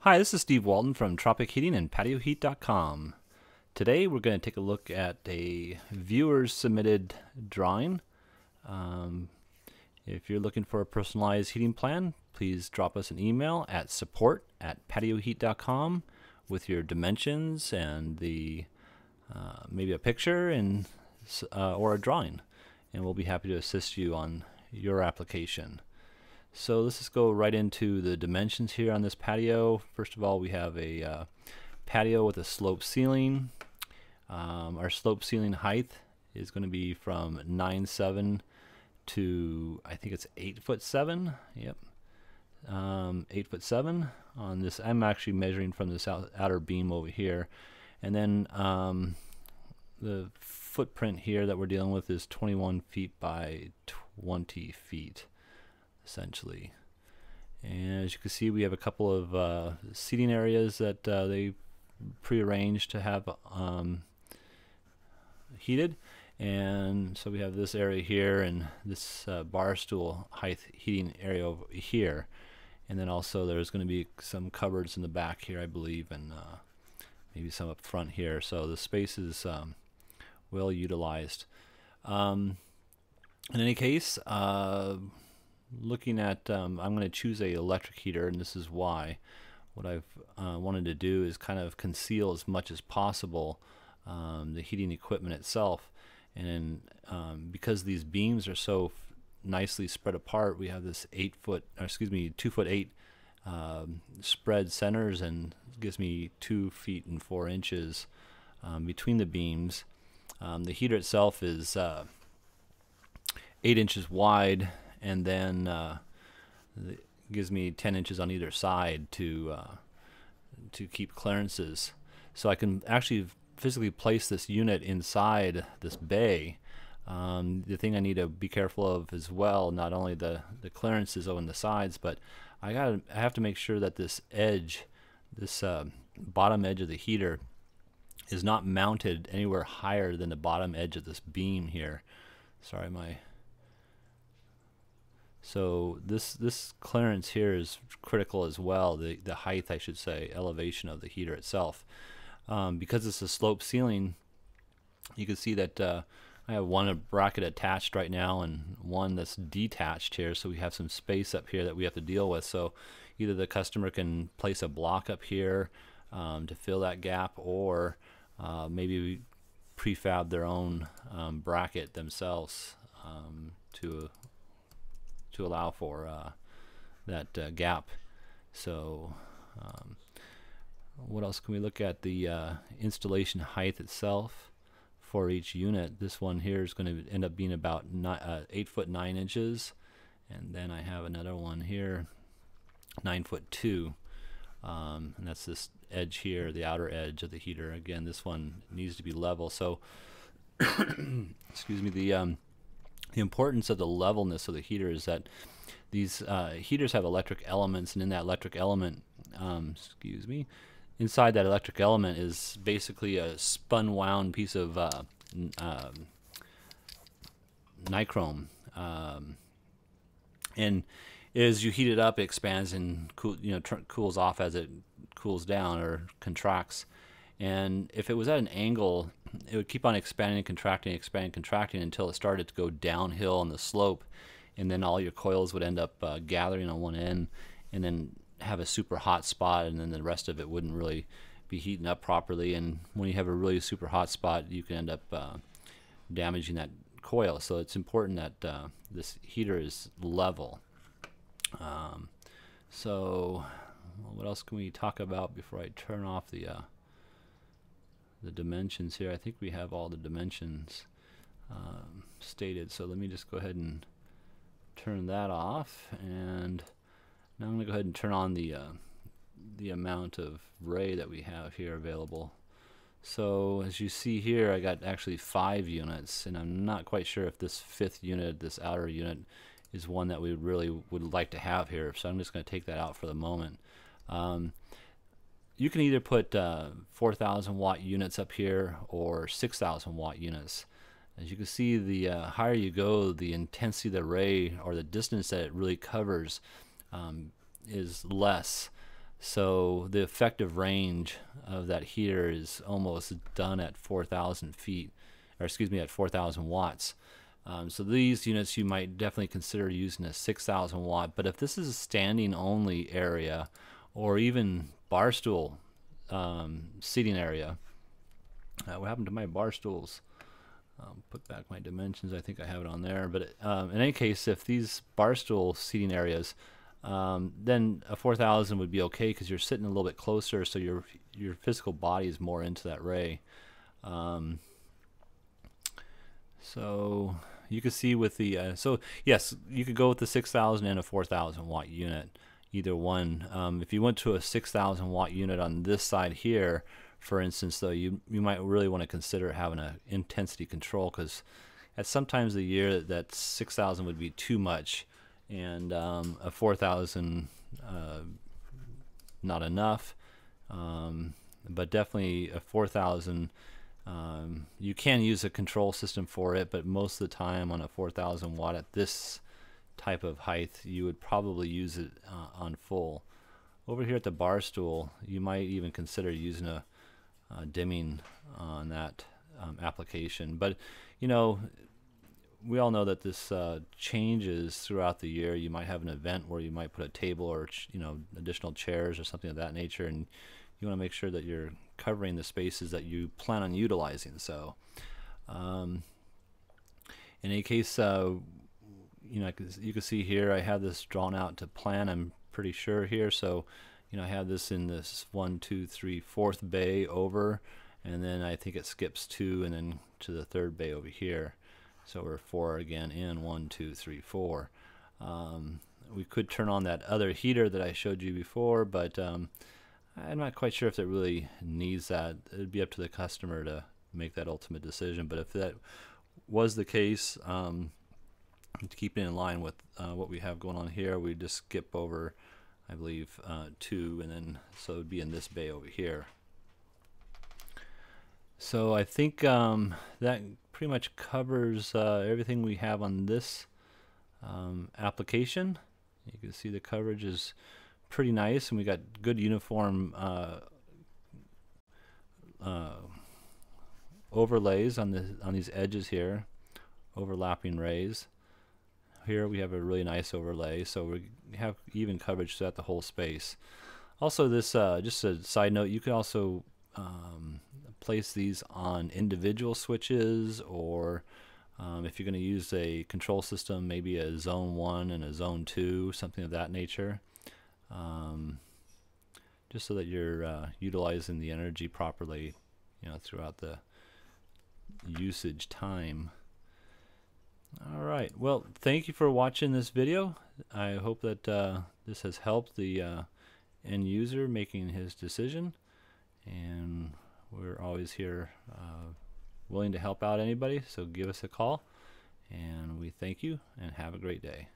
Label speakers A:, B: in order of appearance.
A: Hi, this is Steve Walton from Tropic Heating and PatioHeat.com. Today we're going to take a look at a viewer's submitted drawing. If you're looking for a personalized heating plan, please drop us an email at support@patioheat.com with your dimensions and maybe a picture and or a drawing, and we'll be happy to assist you on your application. So let's just go right into the dimensions here on this patio. First of all, we have a patio with a sloped ceiling. Our sloped ceiling height is going to be from 9'7" to, I think it's 8'7". Yep, 8'7" on this. I'm actually measuring from this outer beam over here, and then the footprint here that we're dealing with is 21 feet by 20 feet. Essentially. And as you can see, we have a couple of seating areas that they prearranged to have heated, and so we have this area here and this bar stool height heating area over here, and then also there's going to be some cupboards in the back here, I believe, and maybe some up front here, so the space is well utilized. In any case, looking at, I'm going to choose a electric heater, and this is why. What I've wanted to do is kind of conceal as much as possible the heating equipment itself, and because these beams are so nicely spread apart, we have this 2'8" spread centers, and gives me 2 feet and 4 inches between the beams. The heater itself is 8 inches wide, and then it gives me 10 inches on either side to keep clearances. So I can actually physically place this unit inside this bay. The thing I need to be careful of as well, not only the clearances on the sides, but I have to make sure that this edge, this bottom edge of the heater, is not mounted anywhere higher than the bottom edge of this beam here. Sorry, so this clearance here is critical as well, the height, I should say, elevation of the heater itself. Because it's a sloped ceiling, you can see that I have one bracket attached right now and one that's detached here, so we have some space up here that we have to deal with. So either the customer can place a block up here to fill that gap, or maybe we prefab their own bracket themselves to allow for that gap. So what else can we look at? The installation height itself for each unit. This one here is going to end up being about 8 foot 9 inches, and then I have another one here, 9'2", and that's this edge here, the outer edge of the heater. Again, this one needs to be level. So excuse me, the importance of the levelness of the heater is that these heaters have electric elements, and in that electric element, inside that electric element is basically a spun wound piece of nichrome, and as you heat it up, it expands and cools off as it cools down or contracts. And if it was at an angle, it would keep on expanding and contracting, until it started to go downhill on the slope, and then all your coils would end up gathering on one end, and then have a super hot spot, and then the rest of it wouldn't really be heating up properly. And when you have a really super hot spot, you can end up damaging that coil. So it's important that this heater is level. So what else can we talk about before I turn off the dimensions here? I think we have all the dimensions stated, so let me just go ahead and turn that off, and now I'm going to go ahead and turn on the amount of ray that we have here available. So as you see here, I got actually 5 units, and I'm not quite sure if this 5th unit, this outer unit, is one that we really would like to have here, so I'm just going to take that out for the moment. You can either put 4,000 watt units up here or 6,000 watt units. As you can see, the higher you go, the intensity of the ray, or the distance that it really covers, is less. So the effective range of that heater is almost done at 4,000 feet, or excuse me, at 4,000 watts. So these units you might definitely consider using a 6,000 watt, but if this is a standing only area or even bar stool seating area, what happened to my bar stools? Put back my dimensions. I think I have it on there. But in any case, if these bar stool seating areas, then a 4,000 would be okay because you're sitting a little bit closer, so your physical body is more into that ray. So you can see with the so yes, you could go with the 6,000 and a 4,000 watt unit, either one. If you went to a 6,000 watt unit on this side here, for instance, though, you might really want to consider having an intensity control, because at some times of the year that 6,000 would be too much, and a 4,000 not enough. But definitely a 4,000. You can use a control system for it, but most of the time on a 4,000 watt at this type of height, you would probably use it on full. Over here at the bar stool, you might even consider using a dimming on that application. But you know, we all know that this changes throughout the year. You might have an event where you might put a table or additional chairs or something of that nature, and you want to make sure that you're covering the spaces that you plan on utilizing. So in any case, you can see here I have this drawn out to plan, I'm pretty sure here. So I have this in this 1, 2, 3, 4th bay over, and then I think it skips 2 and then to the 3rd bay over here. So we're 4 again in 1, 2, 3, 4. We could turn on that other heater that I showed you before, but I'm not quite sure if it really needs that. It'd be up to the customer to make that ultimate decision. But if that was the case, to keep it in line with what we have going on here, we just skip over, I believe, 2, and then so it would be in this bay over here. So I think that pretty much covers everything we have on this application. You can see the coverage is pretty nice, and we got good uniform overlays on these edges here, overlapping rays. Here we have a really nice overlay, so we have even coverage throughout the whole space. Also, this just a side note, you can also place these on individual switches, or if you're going to use a control system, maybe a zone 1 and a zone 2, something of that nature, just so that you're utilizing the energy properly, throughout the usage time. All right, well, thank you for watching this video. I hope that this has helped the end user making his decision, and we're always here willing to help out anybody, so give us a call, and we thank you and have a great day.